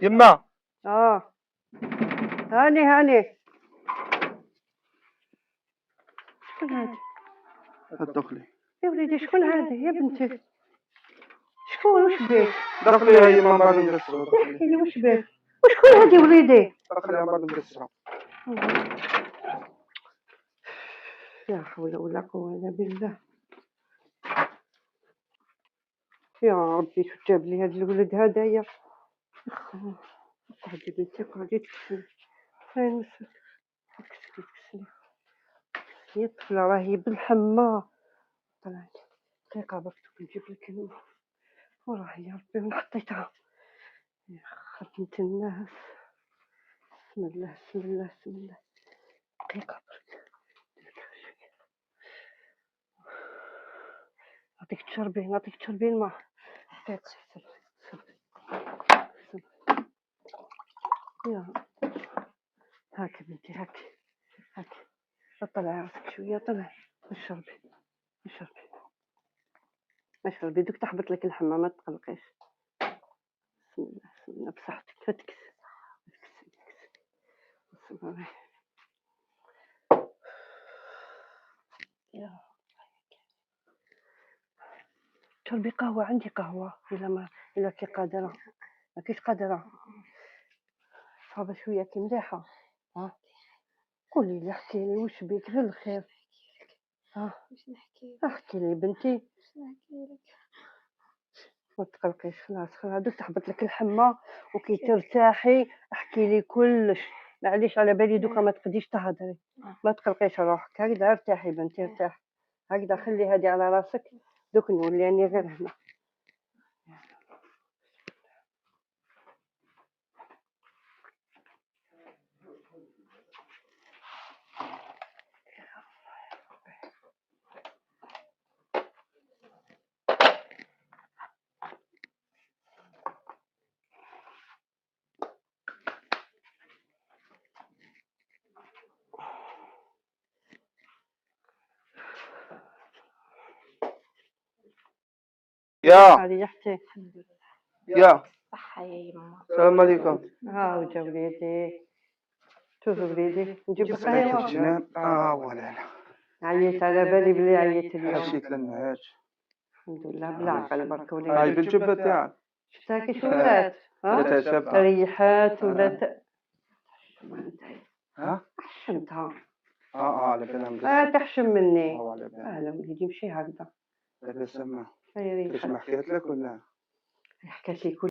يما هاني شكون هذا؟ دخلي يا وليدي شكون هذا يا بنتي؟ شكون واش بيك؟ دخلي يا يما بعد نقصرها. احكي لي واش بيك؟ وشكون هادي وليدي؟ دخلي بعد نقصرها. لا حول ولا قوة إلا بالله. يا ربي شو جاب لي هاد الولد هدايا. قعدي بنتي قعدي تكسلي. فين مسك؟ تكسلي. هي الطفلة راهي بالحمى. طلعت دقيقة باش نجيب لك الماء. وراهي يا ربي وين حطيتها؟ يا خدمة الناس. بسم الله بسم الله بسم الله. دقيقة برك. نعطيك تشربين ماء. دقيقة يا هاك بنتي هاك. طلعي راسك شوية طلعي. اشربي دوك تحبط لك الحمى ما تقلقيش. بسم الله بصحتك فتكس. بسم الله. يا شربي قهوة عندي قهوة إلا كي قادرة ما كيش قادرة صعبة شوية كي مليحة. قولي لي احكي لي وش بيك غير الخير. واش نحكي؟ احكي لي بنتي. واش نحكي لك؟ ما تقلقيش خلاص دوك تحبط لك الحمى وكي ترتاحي احكي لي كلش. معليش على بالي دوكا ما تقديش تهضري. ما تقلقيش روحك هكذا ارتاحي بنتي ارتاحي هكذا خلي هادي على راسك. دوك نولي راني غير هنا. يا هذه يحتي. يا صحة يا يما. السلام عليكم. وجا وليدي. شوف وليدي نجيب لك ساكت قهوة. الجنان. ولا عييت على بالي بلي عييت اليوم. حشيت للنهاج. الحمد لله بالعقل برك هاي وليدي. بالجبة تاعك. شتاكي شو ولات؟ لا تشبع. ريحات ولا ها؟ حشمتها. على بالها تحشم مني. على بالها. لا وليدي مشي هكذا. لا تسمع. هاي كيف ريحات. ما حكيت لك ولا؟ حكيت لي